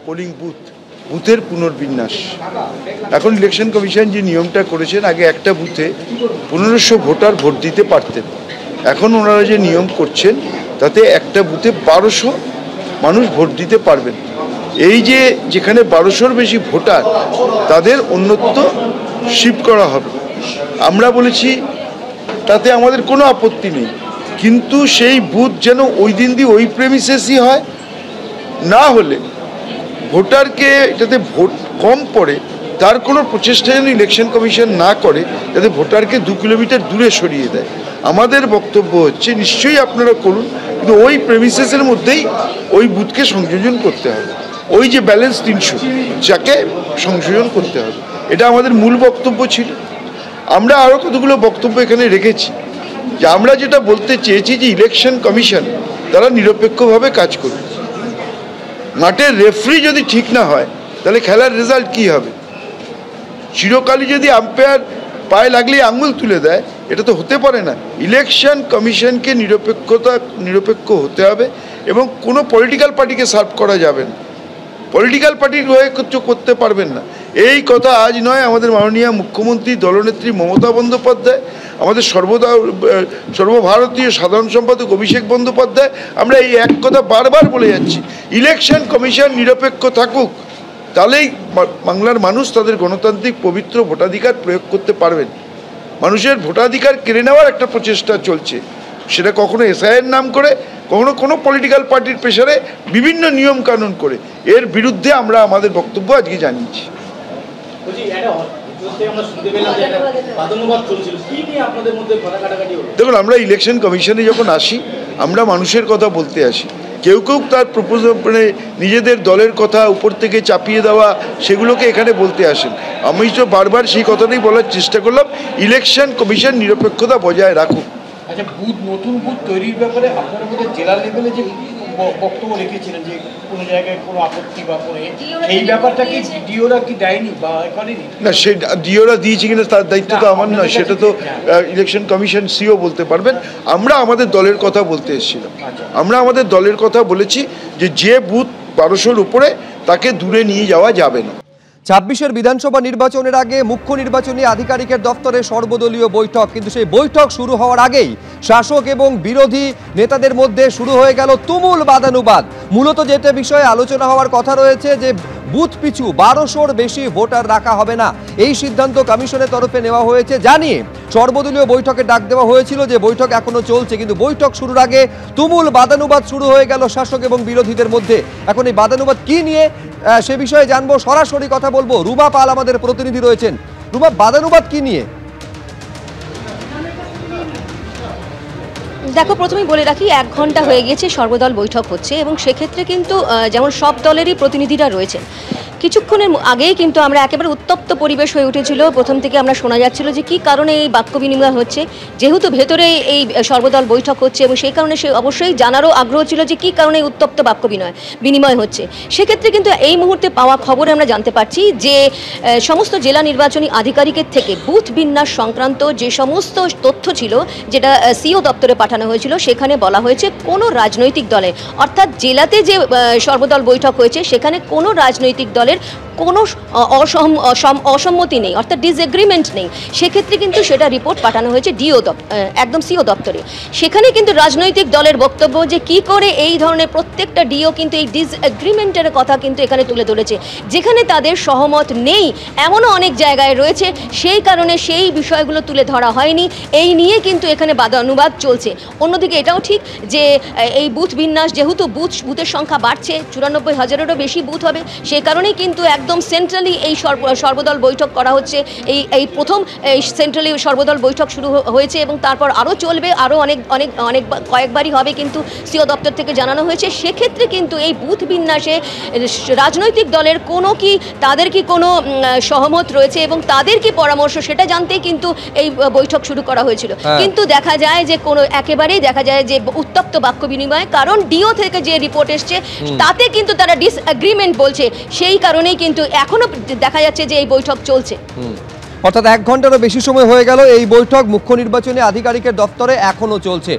Polling বুথের পুনর্বিন্যাস। এখন ইলেকশন কমিশন যে নিয়মটা করেছেন, আগে একটা বুথে 1500 ভোটার ভোট দিতে পারতেন, এখন ওনারা যে নিয়ম করছেন তাতে একটা বুথে 1200 মানুষ ভোট দিতে পারবেন। এই যে যেখানে 1200-র বেশি ভোটার, তাদের অন্যত্র শিফট করা হবে। আমরা বলেছি তাতে আমাদের কোনো আপত্তি নেই, কিন্তু সেই বুথ যেন ওই দিন দিয়ে ওই প্রেমিসেসই হয়, না হলে ভোটারকে যাতে ভোট কম পড়ে তার কোনো প্রচেষ্টা যেন ইলেকশন কমিশন না করে, যাতে ভোটারকে 2 কিলোমিটার দূরে সরিয়ে দেয়। আমাদের বক্তব্য হচ্ছে নিশ্চয়ই আপনারা করুন, কিন্তু ওই প্রেমিসেসের মধ্যেই ওই বুথকে সংযোজন করতে হবে, ওই যে ব্যালেন্স 300 যাকে সংযোজন করতে হবে, এটা আমাদের মূল বক্তব্য ছিল। আমরা আরও কতগুলো বক্তব্য এখানে রেখেছি, যে আমরা যেটা বলতে চেয়েছি যে ইলেকশন কমিশন তারা নিরপেক্ষভাবে কাজ করবে। মাঠের রেফারি যদি ঠিক না হয় তাহলে খেলার রেজাল্ট কি হবে? চিরকালই যদি আম্পায়ার পায়ে লাগলেই আঙুল তুলে দেয়, এটা তো হতে পারে না। ইলেকশন কমিশনকে নিরপেক্ষ হতে হবে এবং কোনো পলিটিক্যাল পার্টিকে সার্ভ করা যাবে না, পলিটিক্যাল পার্টির হয়ে কিছু করতে পারবেন না। এই কথা আজ নয়, আমাদের মাননীয় মুখ্যমন্ত্রী দলনেত্রী মমতা বন্দ্যোপাধ্যায়, আমাদের সর্বভারতীয় সাধারণ সম্পাদক অভিষেক বন্দ্যোপাধ্যায়, আমরা এই এক কথা বারবার বলে যাচ্ছি, ইলেকশন কমিশন নিরপেক্ষ থাকুক, তাহলেই বাংলার মানুষ তাদের গণতান্ত্রিক পবিত্র ভোটাধিকার প্রয়োগ করতে পারবেন। মানুষের ভোটাধিকার কেড়ে নেওয়ার একটা প্রচেষ্টা চলছে, সেটা কখনো এসআইয়ের নাম করে, কখনো কোনো পলিটিক্যাল পার্টির প্রেসারে, বিভিন্ন নিয়ম কানুন করে। এর বিরুদ্ধে আমরা আমাদের বক্তব্য আজকে জানিয়েছি। দেখুন, আমরা ইলেকশন কমিশনে যখন আসি, আমরা মানুষের কথা বলতে আসি। কেউ তার মানে নিজেদের দলের কথা উপর থেকে চাপিয়ে দেওয়া, সেগুলোকে এখানে বলতে আসেন। আমি তো বারবার সেই কথাটাই বলার চেষ্টা করলাম, ইলেকশন কমিশন নিরপেক্ষতা বজায় রাখুক। আচ্ছা, নতুন বুথ তৈরির ব্যাপারে আপনারা বোধহয় জেলা লেভেলে যে বক্তব্য রেখেছিলেন যে কোনো জায়গায় কোনো আপত্তি বা কোনো এই ব্যাপারটা কি ডিওরা কি দেয়নি বা করেনি? না, সে ডিওরা দিয়েছে কিনা তার দায়িত্ব তো আমার নয়, সেটা তো ইলেকশন কমিশন সিও বলতে পারবেন। আমরা আমাদের দলের কথা বলতে এসেছিলাম, আমরা আমাদের দলের কথা বলেছি যে বুথ 1200-র উপরে তাকে দূরে নিয়ে যাওয়া যাবে না। 26-এর বিধানসভা নির্বাচনের আগে মুখ্য নির্বাচনী আধিকারিকের দপ্তরে সর্বদলীয় বৈঠক, কিন্তু সেই বৈঠক শুরু হওয়ার আগেই শাসক এবং বিরোধী নেতাদের মধ্যে শুরু হয়ে গেল তুমুল বাদানুবাদ। মূলত যেটা বিষয়ে আলোচনা হওয়ার কথা রয়েছে যে বুথ পিছু 1200-র বেশি ভোটার রাখা হবে না, এই সিদ্ধান্ত কমিশনের তরফে নেওয়া হয়েছে জানিয়ে সর্বদলীয় বৈঠকে ডাক দেওয়া হয়েছিল, যে বৈঠক এখনো চলছে। কিন্তু বৈঠক শুরুর আগে তুমুল বাদানুবাদ শুরু হয়ে গেল শাসক এবং বিরোধীদের মধ্যে। এখন এই বাদানুবাদ কি নিয়ে সে বিষয়ে জানবো, সরাসরি কথা বলবো। রুমা পাল আমাদের প্রতিনিধি রয়েছেন। রুমা, বাদানুবাদ কি নিয়ে? দেখো, প্রথমেই বলে রাখি, 1 ঘন্টা হয়ে গিয়েছে সর্বদল বৈঠক হচ্ছে এবং সেক্ষেত্রে কিন্তু যেমন সব দলেরই প্রতিনিধিরা রয়েছে, কিছুক্ষণের আগেই কিন্তু আমরা একেবারে উত্তপ্ত পরিবেশ হয়ে উঠেছিল। প্রথম থেকে আমরা শোনা যাচ্ছিল যে কী কারণে এই বাক্য বিনিময় হচ্ছে, যেহেতু ভেতরে এই সর্বদল বৈঠক হচ্ছে এবং সেই কারণে সে অবশ্যই জানারও আগ্রহ ছিল যে কী কারণে উত্তপ্ত বাক্য বিনিময় হচ্ছে। সেক্ষেত্রে কিন্তু এই মুহূর্তে পাওয়া খবরে আমরা জানতে পারছি যে সমস্ত জেলা নির্বাচনী আধিকারিকের থেকে বুথ বিন্যাস সংক্রান্ত যে সমস্ত তথ্য ছিল, যেটা সিও দপ্তরে পাঠানো হয়েছিল, সেখানে বলা হয়েছে কোনো রাজনৈতিক দলের, অর্থাৎ জেলাতে যে সর্বদল বৈঠক হয়েছে সেখানে কোনো রাজনৈতিক দলের কোনো অসম্মতি নেই, অর্থাৎ ডিসএগ্রিমেন্ট নেই। সেক্ষেত্রে কিন্তু সেটা রিপোর্ট পাঠানো হয়েছে একদম সিও দপ্তরে। সেখানে কিন্তু রাজনৈতিক দলের বক্তব্য যে কি করে এই ধরনের প্রত্যেকটা ডিও কিন্তু এই ডিসএগ্রিমেন্টের কথা কিন্তু এখানে তুলে ধরেছে, যেখানে তাদের সহমত নেই এমনও অনেক জায়গায় রয়েছে, সেই কারণে সেই বিষয়গুলো তুলে ধরা হয়নি। এই নিয়ে কিন্তু এখানে বাদানুবাদ চলছে। অন্যদিকে এটাও ঠিক যে এই বুথ বিন্যাস, যেহেতু বুথের সংখ্যা বাড়ছে, 94,000-এরও বেশি বুথ হবে, সেই কারণেই কিন্তু একদম সেন্ট্রালি এই সর্বদল বৈঠক করা হচ্ছে। এই প্রথম সেন্ট্রালি সর্বদল বৈঠক শুরু হয়েছে এবং তারপর আরও চলবে, আরও অনেক কয়েকবারই হবে কিন্তু সিও দপ্তর থেকে জানানো হয়েছে। সেক্ষেত্রে কিন্তু এই বুথ বিন্যাসে রাজনৈতিক দলের তাদের কি কোনো সহমত রয়েছে এবং তাদের কি পরামর্শ, সেটা জানতেই কিন্তু এই বৈঠক শুরু করা হয়েছিল। কিন্তু দেখা যায় যে একেবারেই দেখা যায় যে উত্তপ্ত বাক্য বিনিময়, কারণ ডিও থেকে যে রিপোর্ট এসছে তাতে কিন্তু তারা ডিসএগ্রিমেন্ট বলছে, সেই কারণেই কিন্তু এখনো দেখা যাচ্ছে যে এই বৈঠক চলছে। অর্থাৎ 1 ঘন্টারও বেশি সময় হয়ে গেল এই বৈঠক মুখ্য নির্বাচনী আধিকারিকের দপ্তরে এখনো চলছে।